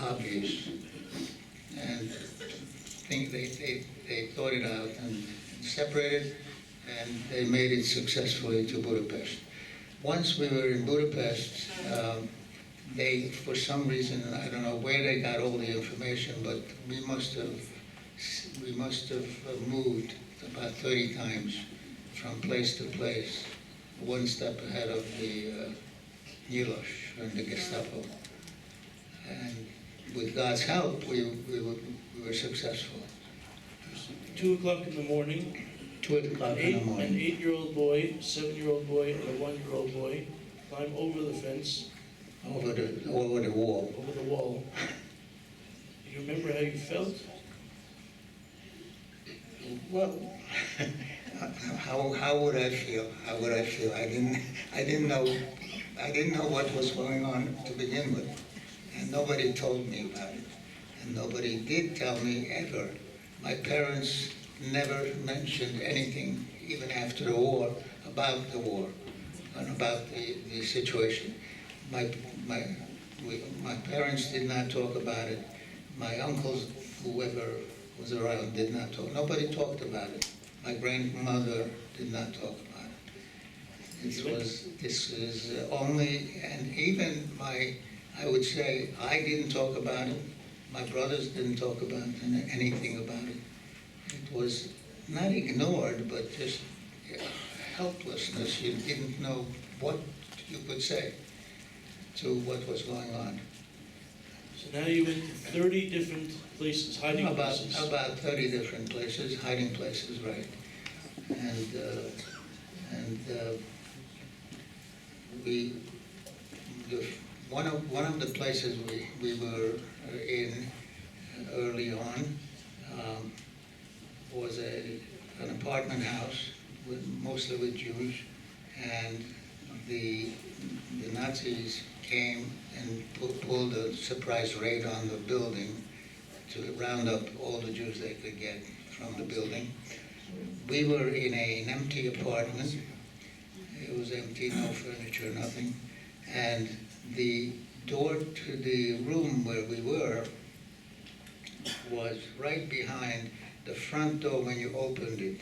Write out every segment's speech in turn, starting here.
obvious. And think they thought it out and separated, and they made it successfully to Budapest. Once we were in Budapest, they, for some reason, I don't know where they got all the information, but we must have moved about 30 times from place to place, one step ahead of the Miloš and the Gestapo. And with God's help, we were successful. 2 o'clock in the morning. 2 o'clock in the morning. An 8-year-old boy, a 7-year-old boy, and a 1-year-old boy climb over the fence. Over the wall. Over the wall. Do you remember how you felt? Well, how would I feel? How would I feel? I didn't know what was going on to begin with, and nobody told me about it, and nobody did tell me ever. My parents never mentioned anything, even after the war, about the war and about the situation. My parents did not talk about it. My uncles, whoever was around, did not talk. Nobody talked about it. My grandmother did not talk about it. This is only, and even I would say, I didn't talk about it. My brothers didn't talk about anything about it. It was not ignored, but just helplessness. You didn't know what you could say to what was going on. So now you went to 30 different places, hiding places. About 30 different places, hiding places, right. One of the places we were in early on was an apartment house, mostly with Jews, and the Nazis came and pulled a surprise raid on the building to round up all the Jews they could get from the building. We were in an empty apartment. It was empty, no furniture, nothing. And the door to the room where we were was right behind the front door when you opened it.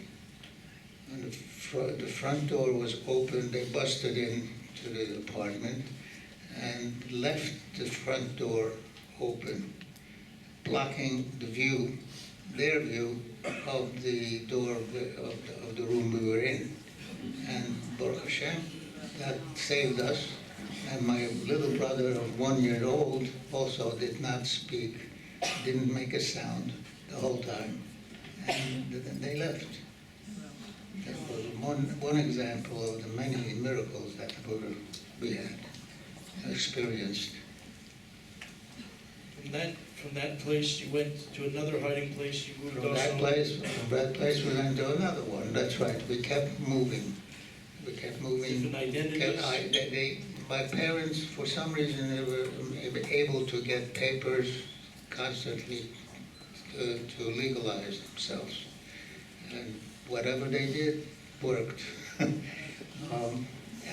And the front door was open. They busted into the apartment and left the front door open, blocking the view, their view, of the door of the room we were in. And Baruch Hashem, that saved us. And my little brother of 1 year old also did not speak, didn't make a sound the whole time. And then they left. That was one example of the many miracles that we had experienced. From that place, you went to another hiding place. You moved From that place, we went to another one. That's right. We kept moving. Different identities. My parents, for some reason, they were able to get papers constantly to legalize themselves, and whatever they did worked.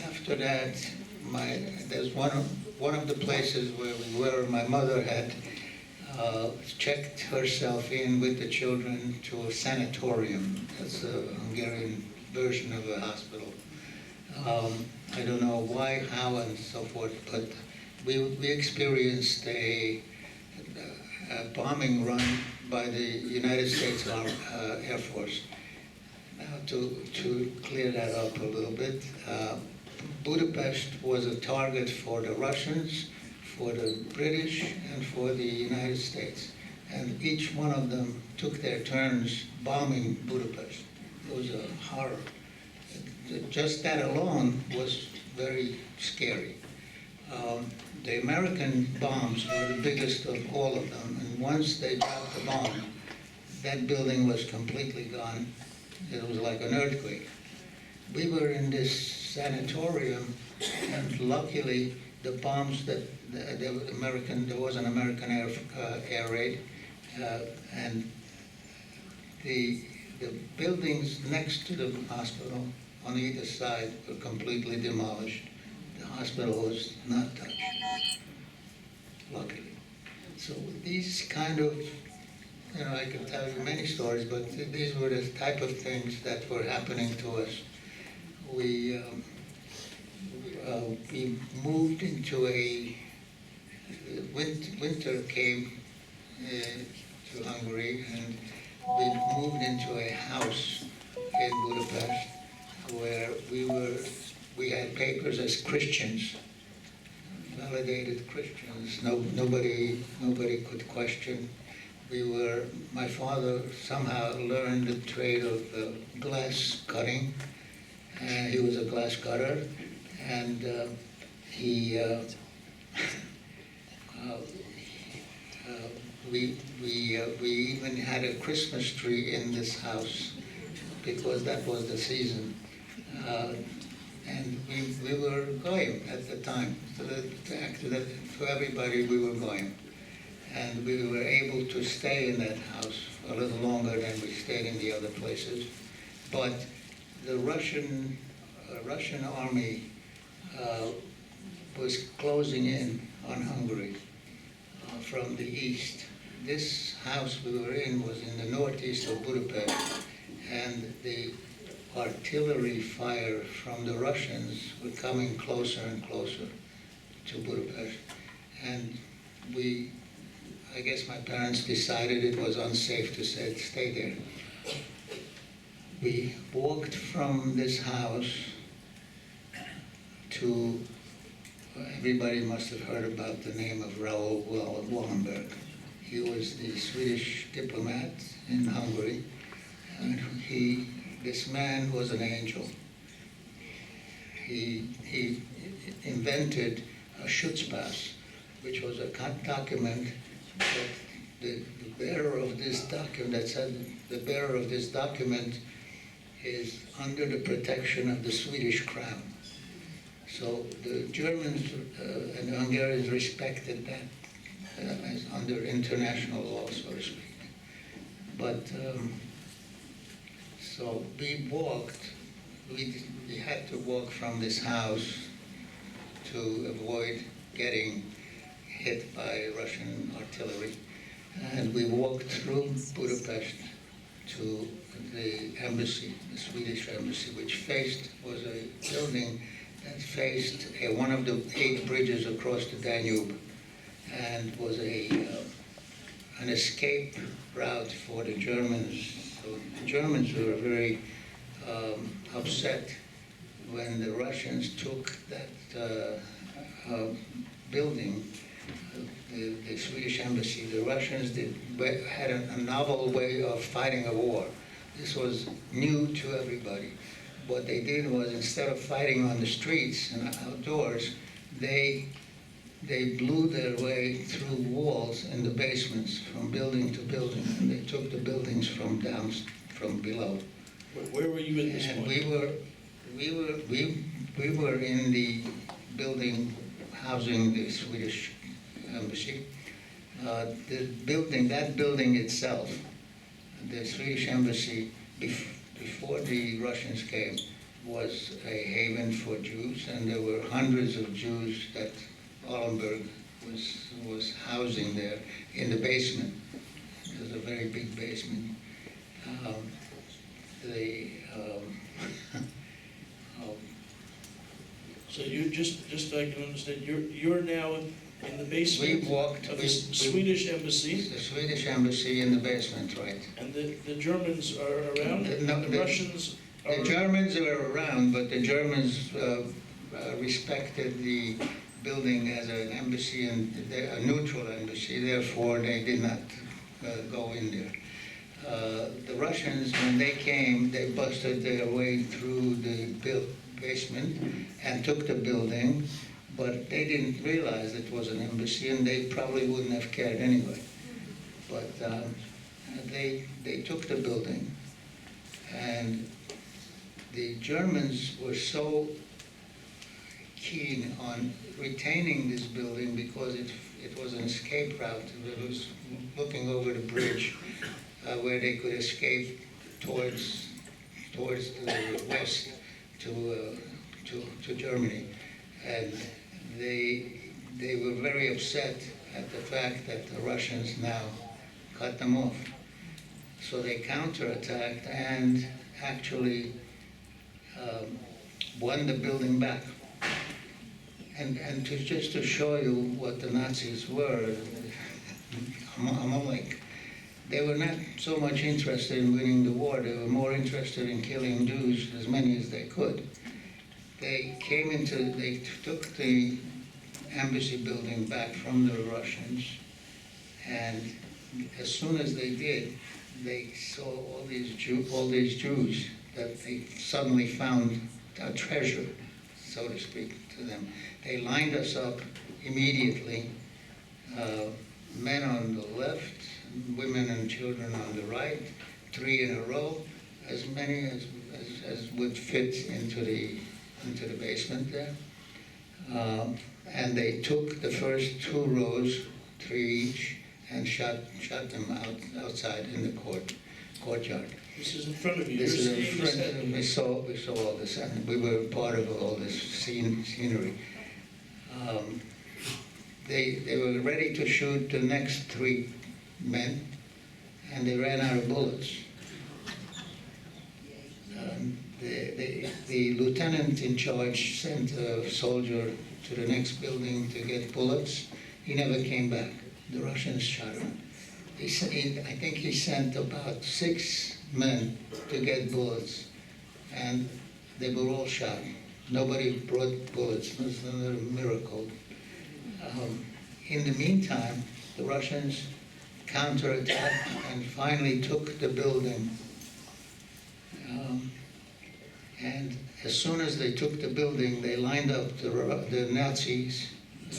After that, there's one of the places where we were. My mother had checked herself in with the children to a sanatorium. That's a Hungarian version of a hospital. I don't know why, how, and so forth, but we experienced a bombing run by the United States Air Force. Now, to clear that up a little bit, Budapest was a target for the Russians, for the British, and for the United States. And each one of them took their turns bombing Budapest. It was a horror. Just that alone was very scary. The American bombs were the biggest of all of them, and once they dropped the bomb, that building was completely gone. It was like an earthquake. We were in this sanatorium, and luckily the bombs that there was an American air raid, and the buildings next to the hospital on either side were completely demolished. The hospital was not touched, luckily. So these kind of, I could tell you many stories, but these were the type of things that were happening to us. We moved into winter came to Hungary, and we moved into a house in Budapest where we had papers as Christians, validated Christians. Nobody could question. My father somehow learned the trade of glass cutting. He was a glass cutter, and we even had a Christmas tree in this house because that was the season. And we were going at the time. So for everybody, we were going. And we were able to stay in that house a little longer than we stayed in the other places. But the Russian army was closing in on Hungary from the east. This house we were in was in the northeast of Budapest, and the artillery fire from the Russians were coming closer and closer to Budapest. And I guess my parents decided it was unsafe to stay there. We walked from this house to, everybody must have heard about the name of Raoul Wallenberg. He was the Swedish diplomat in Hungary, and this man was an angel. He invented a Schutzpass, which was a document that the bearer of this document, that said the bearer of this document is under the protection of the Swedish crown. So the Germans and the Hungarians respected that as under international law, so to speak. But so we had to walk from this house to avoid getting hit by Russian artillery. And we walked through Budapest to the embassy, the Swedish embassy, which was a building that faced one of the 8 bridges across the Danube, and was an escape route for the Germans. So the Germans were very upset when the Russians took that building, the Swedish embassy. The Russians had a novel way of fighting a war. This was new to everybody. What they did was, instead of fighting on the streets and outdoors, they blew their way through walls in the basements from building to building, and they took the buildings from below. Where were you at this and point? We were in the building housing the Swedish embassy. That building itself, the Swedish embassy, before the Russians came, was a haven for Jews, and there were hundreds of Jews that Wallenberg was housing there in the basement. It was a very big basement. So you just so I can understand, you're now in the basement of the Swedish embassy. The Swedish embassy in the basement, right? And the Germans are around. The Russians. The Germans are around, but the Germans respected the building as an embassy and a neutral embassy. Therefore, they did not go in there. The Russians, when they came, they busted their way through the basement and took the building, but they didn't realize it was an embassy, and they probably wouldn't have cared anyway. But they took the building, and the Germans were so keen on retaining this building because it was an escape route. It was looking over the bridge where they could escape towards the west to Germany, and they were very upset at the fact that the Russians now cut them off. So they counterattacked and actually won the building back. And just to show you what the Nazis were, they were not so much interested in winning the war, they were more interested in killing Jews, as many as they could. They took the embassy building back from the Russians, and as soon as they did, they saw all these Jews that they suddenly found a treasure, so to speak, to them. They lined us up immediately, men on the left, women and children on the right, 3 in a row, as many as would fit into the basement there. And they took the first 2 rows, 3 each, and shot them outside in the courtyard. This is in front of you. This is in front of, we saw all this, and we were part of all this scenery. They were ready to shoot the next 3 men, and they ran out of bullets. The lieutenant in charge sent a soldier to the next building to get bullets. He never came back. The Russians shot him. I think he sent about 6 men to get bullets, and they were all shot. Nobody brought bullets. It was another miracle. In the meantime, the Russians counterattacked and finally took the building. And as soon as they took the building, they lined up the Nazis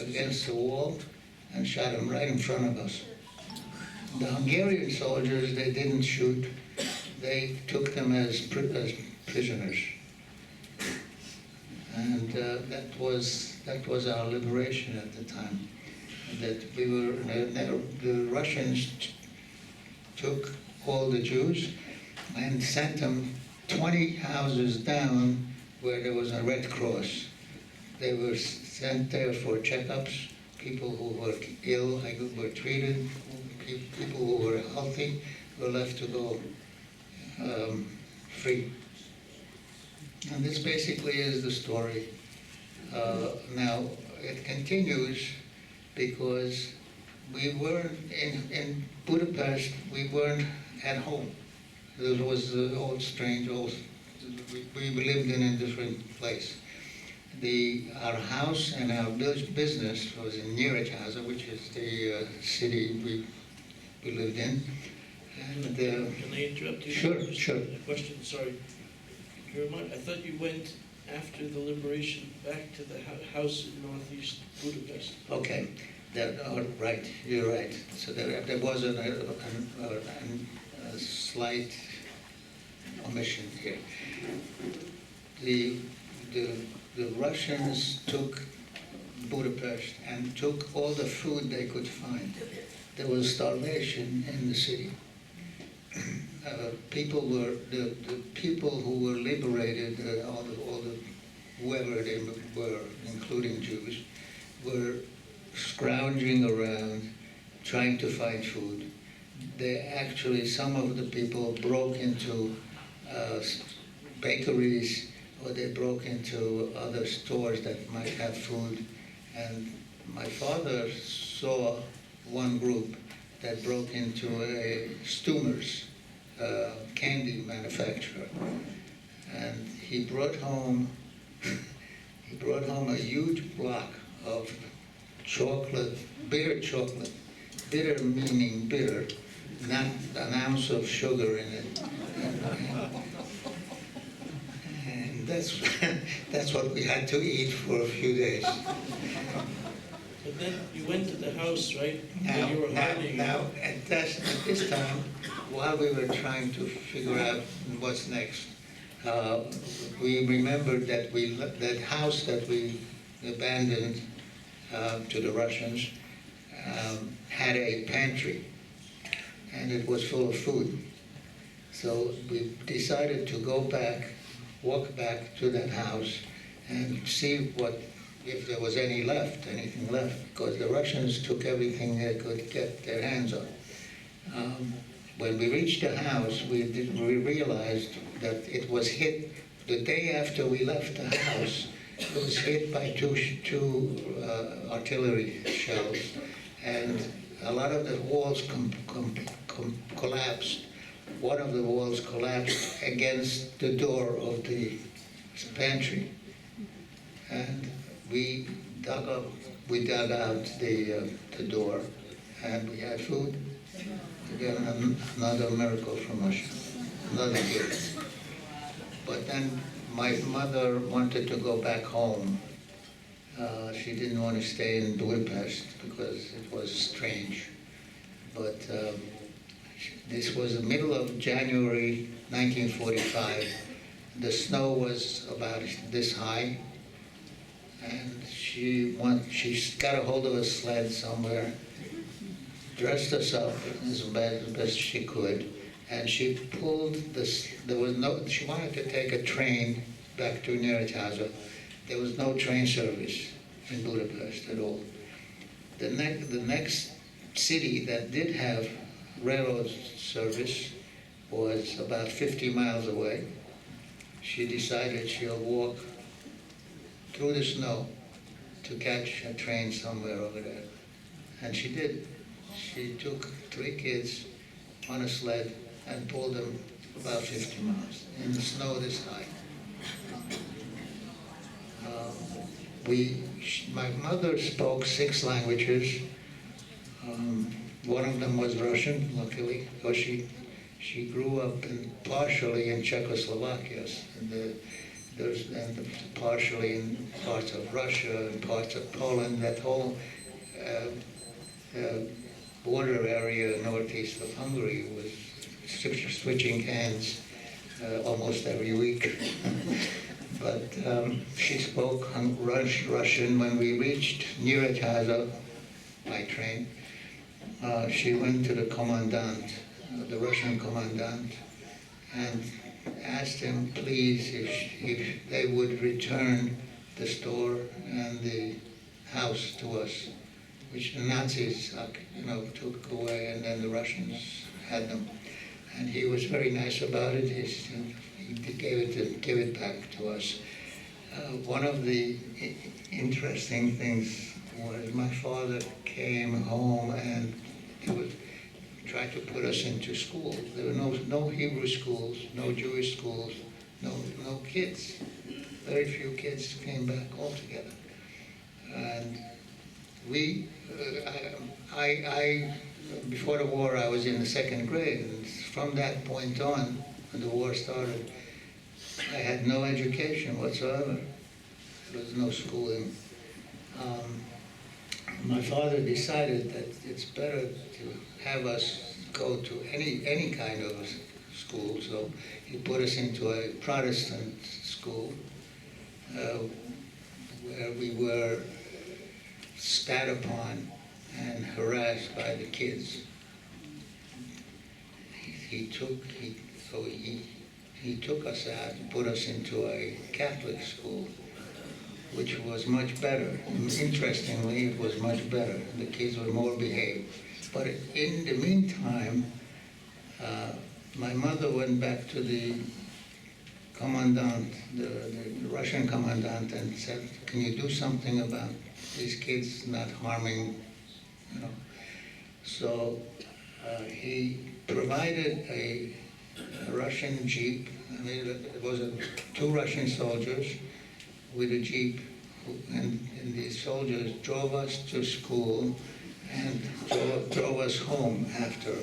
against the wall and shot them right in front of us. The Hungarian soldiers, they didn't shoot. They took them as prisoners. And that was our liberation at the time. That we were, the Russians took all the Jews and sent them 20 houses down where there was a Red Cross. They were sent there for checkups. People who were ill were treated. People who were healthy were left to go free. And this basically is the story. Now, it continues because we weren't in Budapest, we weren't at home. It was all strange, we lived in a different place. Our house and our business was in Nyíregyháza, which is the city we lived in. And, can I interrupt you? Sure. A question, sorry. Can you remind, I thought you went after the liberation back to the house in northeast Budapest. Okay, right, you're right. So there was a slight omission here. The Russians took Budapest and took all the food they could find. There was starvation in the city. The people who were liberated, whoever they were, including Jews, were scrounging around trying to find food. Some of the people broke into bakeries, or they broke into other stores that might have food. And my father saw one group that broke into a Stummer's candy manufacturer, and he brought home a huge block of chocolate, bitter chocolate. Bitter meaning bitter, not an ounce of sugar in it. And that's what we had to eat for a few days. But then you went to the house, right? Now, you were hiding. at this time, while we were trying to figure out what's next, we remembered that that house that we abandoned to the Russians had a pantry, and it was full of food. So we decided to walk back to that house and see what if there was anything left, because the Russians took everything they could get their hands on. When we reached the house, we realized that it was hit, the day after we left the house, it was hit by two artillery shells, and a lot of the walls collapsed. One of the walls collapsed against the door of the pantry, and we dug out the door, and we had food. Again, another miracle from Moshe, another gift. But then my mother wanted to go back home. She didn't want to stay in Budapest because it was strange. But this was the middle of January 1945. The snow was about this high, and she got a hold of a sled somewhere, dressed us up as best she could, and she pulled this. She wanted to take a train back to Nyíregyháza. There was no train service in Budapest at all. The next city that did have railroad service was about 50 miles away. She decided she'll walk through the snow to catch a train somewhere over there. And she did. She took 3 kids on a sled and pulled them about 50 miles in the snow this high. My mother spoke 6 languages. One of them was Russian, luckily, because she grew up partially in Czechoslovakia, and partially in parts of Russia and parts of Poland. That whole border area northeast of Hungary was switching hands almost every week. But she spoke Russian. When we reached Nyíregyháza by train, she went to the commandant, the Russian commandant, and asked him, please, if they would return the store and the house to us, which the Nazis, took away, and then the Russians had them. And he was very nice about it. He gave it back to us. One of the interesting things was my father came home and tried to put us into school. There were no Hebrew schools, no Jewish schools, no kids. Very few kids came back altogether. And before the war, I was in the 2nd grade, and from that point on, when the war started, I had no education whatsoever. There was no schooling. My father decided that it's better to have us go to any kind of school, so he put us into a Protestant school where we were spat upon and harassed by the kids. He took us out and put us into a Catholic school, which was much better. Interestingly, it was much better. The kids were more behaved. But in the meantime, my mother went back to the commandant, the Russian commandant, and said, can you do something about these kids not harming, So he provided a Russian jeep. It was 2 Russian soldiers with a jeep, and these soldiers drove us to school and drove us home after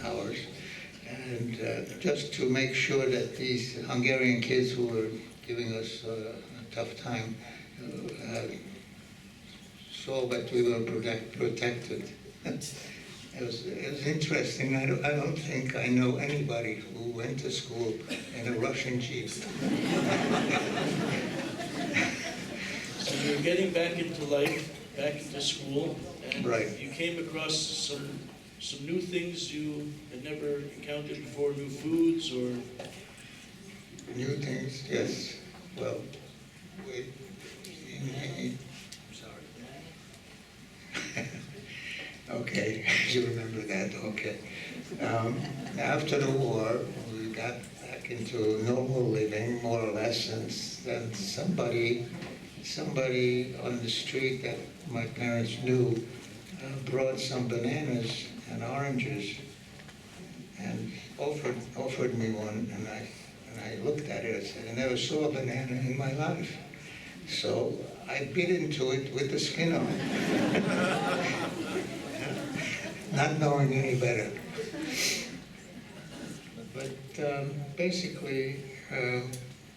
hours. And just to make sure that these Hungarian kids who were giving us a tough time saw that we were protected. It was interesting. I don't think I know anybody who went to school in a Russian jeep. So you're getting back into life, back into school, and right. You came across some new things you had never encountered before, new foods or... New things, yes. Well, Okay, you remember that, okay. After the war, we got back into normal living, more or less, and then somebody on the street that my parents knew brought some bananas and oranges and offered me one, and I looked at it. I said, I never saw a banana in my life. So I bit into it with the skin on, not knowing any better. But basically,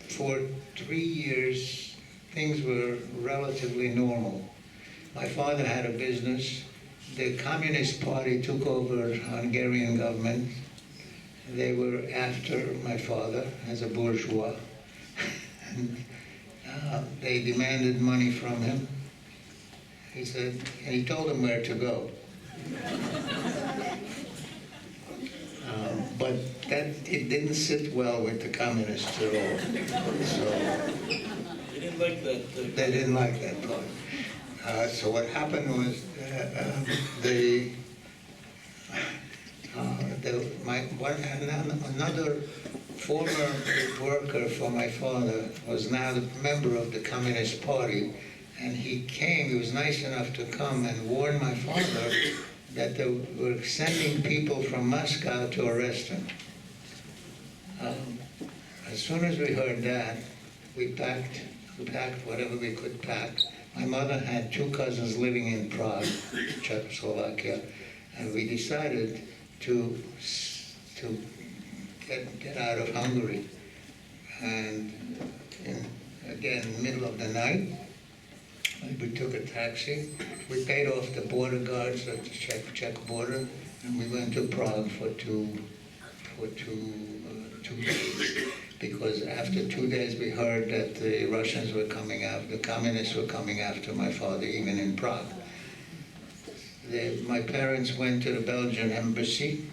for 3 years, things were relatively normal. My father had a business. The Communist Party took over Hungarian government. They were after my father as a bourgeois. And, they demanded money from him. He said, and he told them where to go. But it didn't sit well with the communists at all. So They didn't like that. they didn't like that part. So what happened was another former worker for my father was now the member of the Communist Party, and he was nice enough to come and warn my father that they were sending people from Moscow to arrest him. As soon as we heard that, we packed whatever we could pack. My mother had 2 cousins living in Prague, Czechoslovakia, and we decided to get out of Hungary. And again, middle of the night, we took a taxi. We paid off the border guards at the Czech border, and we went to Prague for two days. Because after 2 days, we heard that the Russians were coming after, the communists were coming after my father, even in Prague. My parents went to the Belgian embassy.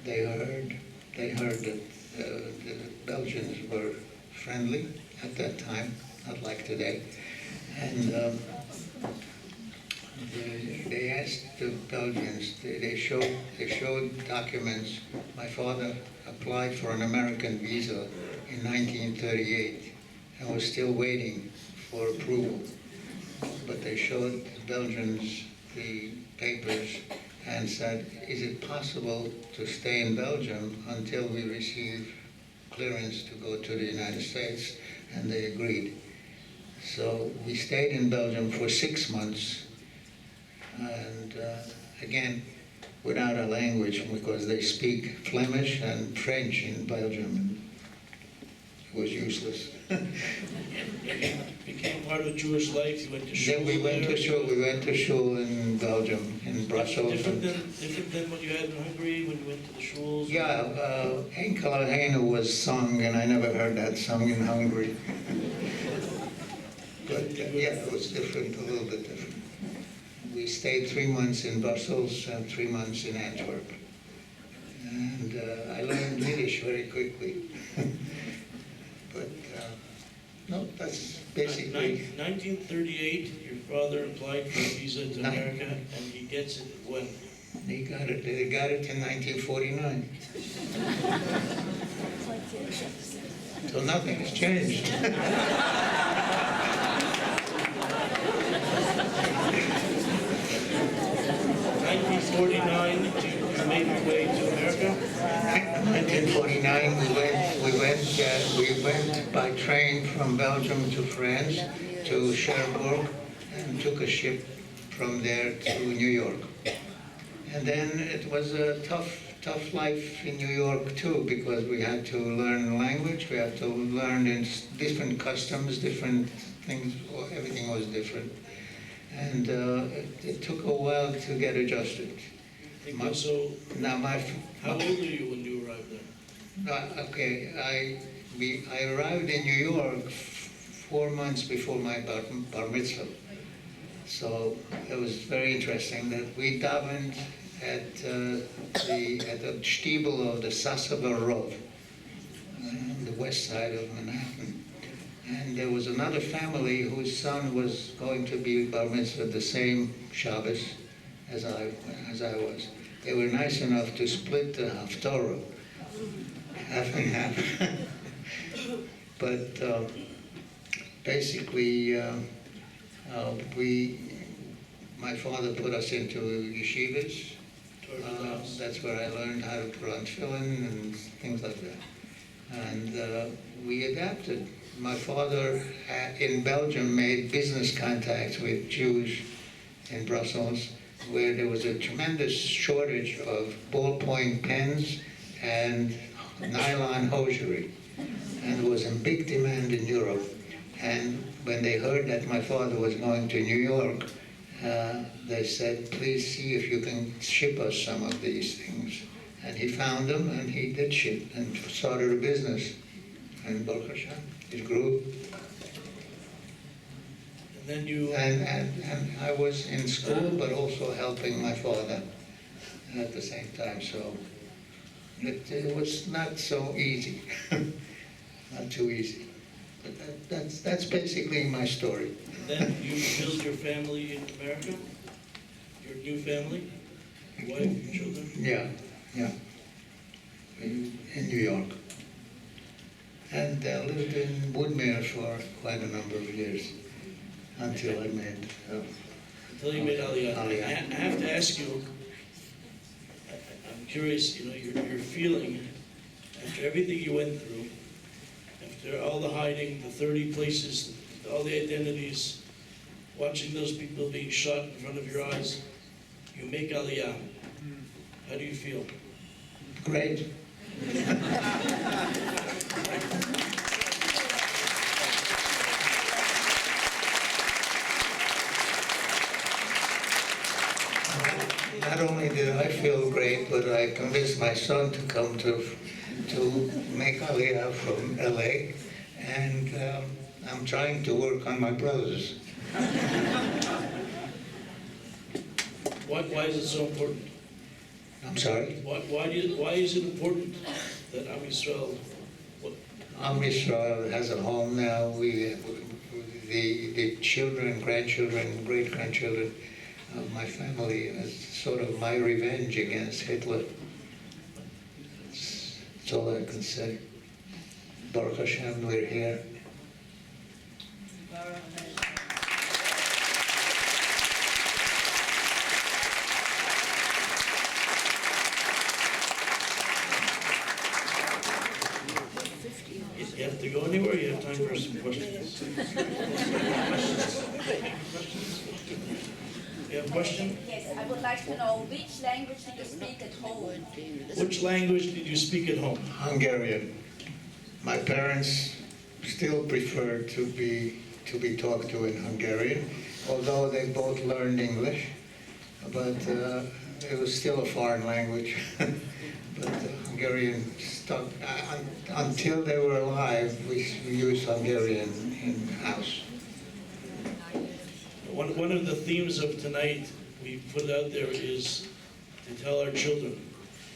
They heard that the Belgians were friendly at that time, not like today. And they asked the Belgians, they showed documents. My father applied for an American visa in 1938 and was still waiting for approval. But they showed the Belgians the papers and said, is it possible to stay in Belgium until we receive clearance to go to the United States? And they agreed. So we stayed in Belgium for 6 months, and again, without a language, because they speak Flemish and French in Belgium. It was useless. Became part of Jewish life. You went to shul. Then we went to shul in Belgium, in Brussels. Different than what you had in Hungary when you went to the shuls? Yeah, Enkel Heinu was sung, and I never heard that sung in Hungary. But yeah, it was different, a little bit different. We stayed 3 months in Brussels and 3 months in Antwerp. And I learned Yiddish very quickly. But no, that's basically... 1938, your father applied for a visa to America, and he gets it when? He got it in 1949. So nothing has changed. 1949, you made your way to America? 1949, we went by train from Belgium to France, to Cherbourg, and took a ship from there to New York. And then it was a tough life in New York too, because we had to learn the language, we had to learn different customs, different things, everything was different. And it took a while to get adjusted. How old are you when you arrived there? Okay, I arrived in New York 4 months before my bar mitzvah. So it was very interesting that we davened at the shtibel of the Sasava Rov, on the west side of Manhattan. And there was another family whose son was going to be bar mitzvah the same Shabbos, as I was. They were nice enough to split the Haftorah, half and half. But basically, my father put us into yeshivas. That's where I learned how to put on tefillin and things like that. And we adapted. My father in Belgium made business contacts with Jews in Brussels, where there was a tremendous shortage of ballpoint pens and nylon hosiery. And there was a big demand in Europe. And when they heard that my father was going to New York, they said, please see if you can ship us some of these things. And he found them, and he did ship, and started a business. And Baruch Hashem, it grew. And then you... And I was in school, but also helping my father at the same time. So it was not so easy, not too easy. But that's basically my story. And then you build your family in America? Your new family? Your wife, your children? Yeah. In New York. And lived in Woodmere for quite a number of years until I made... Until you made Aliyah. Aliyah. I have to ask you, I'm curious, your feeling after everything you went through, after all the hiding, the 30 places, all the identities, watching those people being shot in front of your eyes, you make Aliyah. How do you feel? Great. Not only did I feel great, but I convinced my son to come to make Aliyah from LA, and I'm trying to work on my brothers. Why is it so important? I'm sorry? Why is it important that Am Yisrael... Am Yisrael has a home now. The children, grandchildren, great-grandchildren of my family is sort of my revenge against Hitler. That's all I can say. Baruch Hashem, we're here. You have to go anywhere, you have time for some questions. You have a question? Yes, I would like to know which language did you speak at home? Which language did you speak at home? Hungarian. My parents still prefer to be talked to in Hungarian, although they both learned English, but it was still a foreign language. But Hungarian stuck until they were alive. We used Hungarian in the house. One of the themes of tonight we put out there is to tell our children.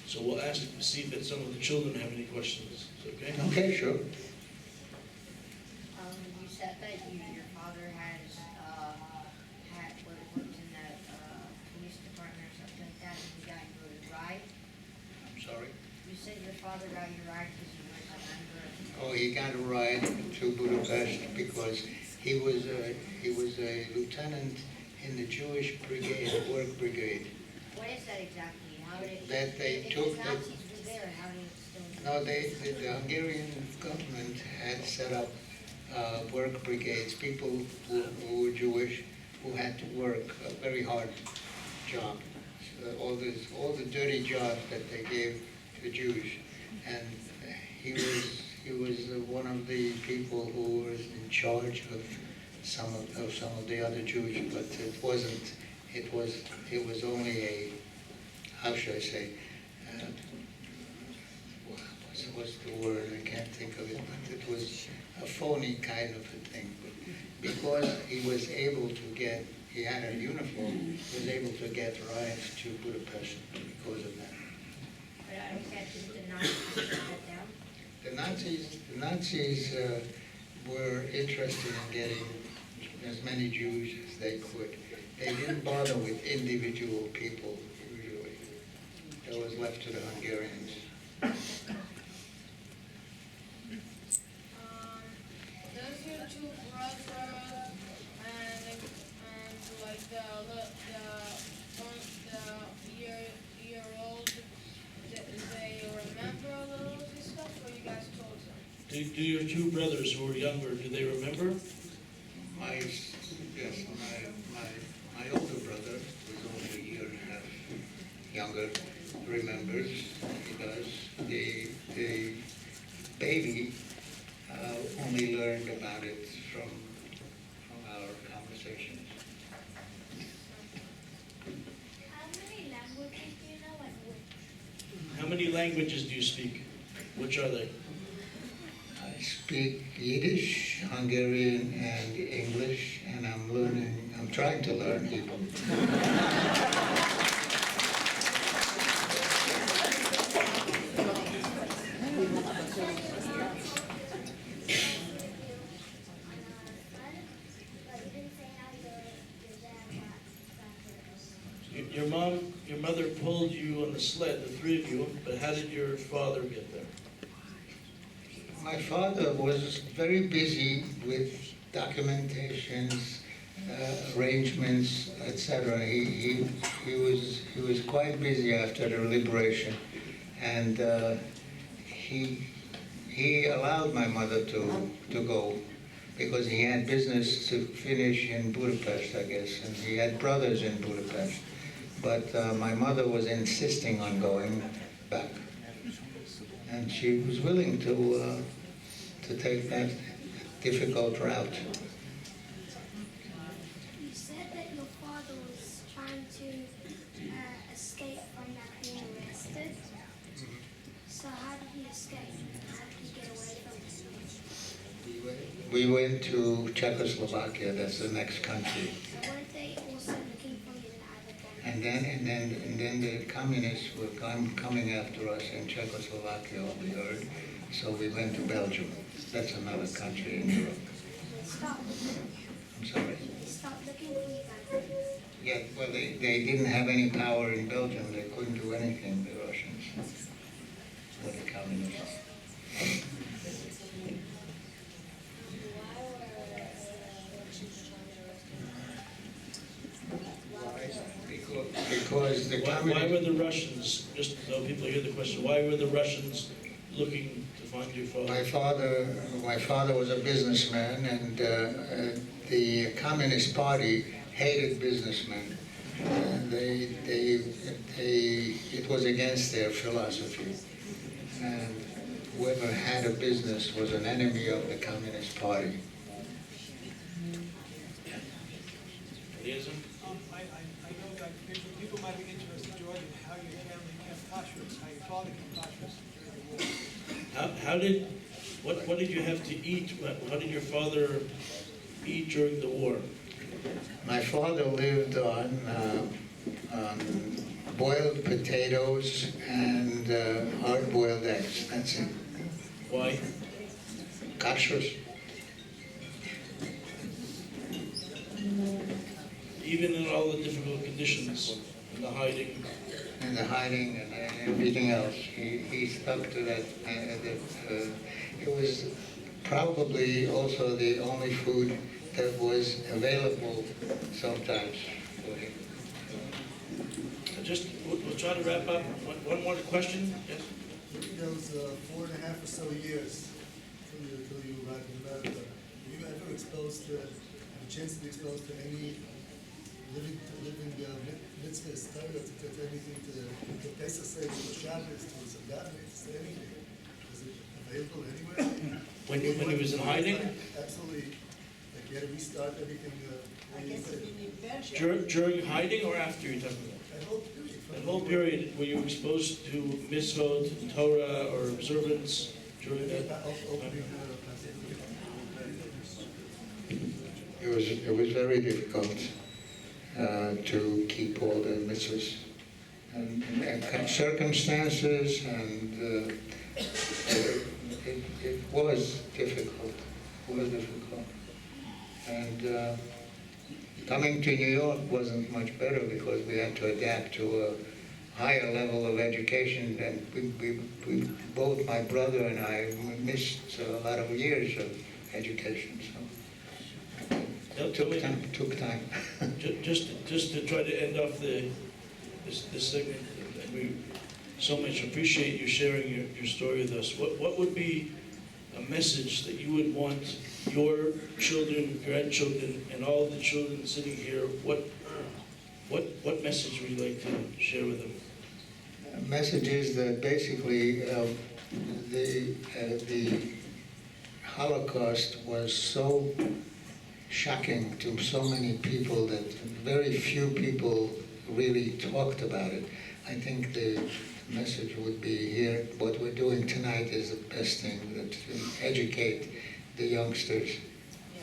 So we'll ask to see if some of the children have any questions. Is it okay? Okay, sure. You said that your father has worked in the police department or something like that, and he got you a ride. I'm sorry. You said your father got you a ride because you were a member of... Oh, he got a ride to Budapest because he was a lieutenant in the Jewish brigade, work brigade. What is that exactly? How did it... That they if took the Nazis were there, how did it still... No, the Hungarian government had set up work brigades, people who were Jewish, who had to work a very hard job. All the dirty jobs that they gave to Jews. And he was one of the people who was in charge of some of the other Jews, but it was only a, how should I say, what's the word, I can't think of it, but it was a phony kind of a thing. Because he was able to get, he had a uniform, he was able to get rides to Budapest because of that. But I don't get the Nazis shut that down. The Nazis were interested in getting as many Jews as they could. they didn't bother with individual people usually. That was left to the Hungarians. Does your two brothers and like the year old, they remember all the rules and stuff, or you guys told them? Do your two brothers who were younger, do they remember? My older brother, who is only a year and a half younger, remembers because the baby only learned about it from our conversations. How many languages do you know and which? How many languages do you speak? Which are they? I speak Yiddish, Hungarian, and English, and I'm trying to learn Hebrew. Your mother pulled you on the sled, the three of you, but how did your father get there? My father was very busy with documentations, arrangements, etc. He was quite busy after the liberation, and he allowed my mother to go because he had business to finish in Budapest, I guess, and he had brothers in Budapest. But my mother was insisting on going back, and she was willing to take that difficult route. You said that your father was trying to escape from not being arrested. So how did he escape? How did he get away from it? We went to Czechoslovakia. That's the next country. So weren't they also looking for you in Ahavat? And then the communists were coming after us in Czechoslovakia, we heard. So we went to Belgium. That's another country in Europe. They stopped. I'm sorry. They stopped looking for you guys. Yeah, well, they didn't have any power in Belgium. They couldn't do anything, the Russians, or the communists. Because the Why communists... were the Russians, just so people hear the question, why were the Russians looking to find your father? My father was a businessman, and the Communist Party hated businessmen. It was against their philosophy, and whoever had a business was an enemy of the Communist Party. Liaison? I know that people might be interested, George, in how your family came to Auschwitz, how your father came to Auschwitz during the war. What did you have to eat? How did your father eat during the war? My father lived on boiled potatoes and hard-boiled eggs. That's it. Why? Kashrus. Even in all the difficult conditions, the hiding. And the hiding and everything else, he stuck to that. It was probably also the only food that was available sometimes for him. We'll try to wrap up. One more question? Yes? During those 4.5 or so years until you arrived in America, were you ever exposed to, have a chance to be exposed to any living mitzvahs, to anything, to Pesach Seder, to Shabbos, to Shabbat, to anything? Was it available anywhere? When he was in hiding? Absolutely. Like you had to restart everything. During hiding or after you're talking about? That whole period. That whole period, were you exposed to mitzvot, Torah, or observance during that? It was very difficult to keep all the mitzvahs and circumstances, and it was difficult. And Coming to New York wasn't much better because we had to adapt to a higher level of education, and we both, my brother and I, missed a lot of years of education, so took time. Just to try to end off this segment, and we so much appreciate you sharing your story with us. What would be a message that you would want your children, grandchildren, and all the children sitting here, what message would you like to share with them? Message is that basically the Holocaust was so shocking to so many people that very few people really talked about it. I think the message would be here, what we're doing tonight is the best thing, that to educate the youngsters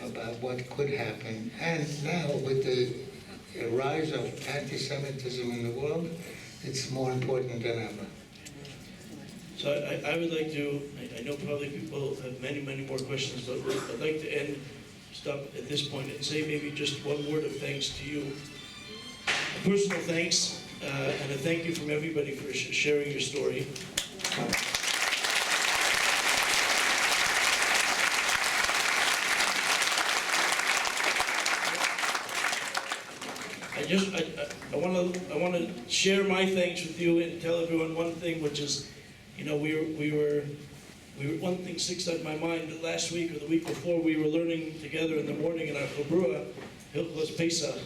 about what could happen. And now with the rise of anti-Semitism in the world, it's more important than ever. So I would like to, I know probably people have many more questions, but I'd like to stop at this point and say maybe just one word of thanks to you. A personal thanks and a thank you from everybody for sharing your story. I want to share my thanks with you and tell everyone one thing, which is, you know, we were one thing sticks out in my mind. Last week or the week before, we were learning together in the morning in our Chabura, Hilchos Pesach,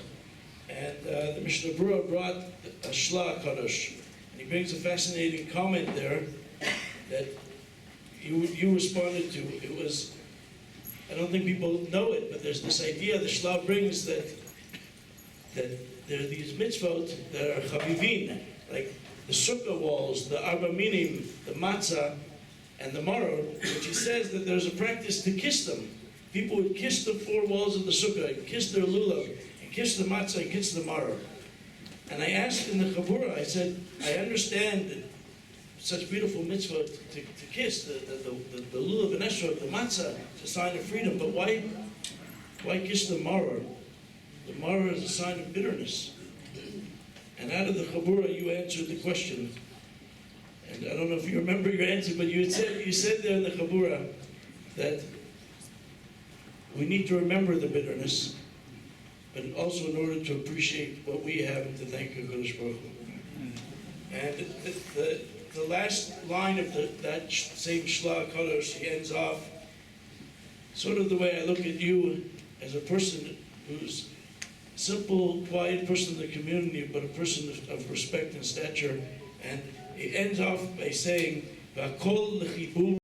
and the Mishnah Berurah brought a Shla Kadosh, and he brings a fascinating comment there that you responded to. It was, I don't think people know it, but there's this idea the Shla brings that there are these mitzvot that are chavivin, like the sukkah walls, the arba minim, the matzah, and the maror, which he says that there's a practice to kiss them. People would kiss the four walls of the sukkah, and kiss their lulav, and kiss the matzah, and kiss the maror. And I asked in the chabura, I said, I understand that such beautiful mitzvah to kiss, the lulav and esrog, the matzah, it's a sign of freedom, but why kiss the maror? The maror is a sign of bitterness. And out of the chabura, you answered the question. And I don't know if you remember your answer, but you said there in the chabura that we need to remember the bitterness, but also in order to appreciate what we have and to thank HaKadosh Baruch Hu. And the last line of that same Shla Kadosh, he ends off sort of the way I look at you as a person who's a simple, quiet person in the community, but a person of respect and stature. And he ends off by saying, "V'akol l'chibur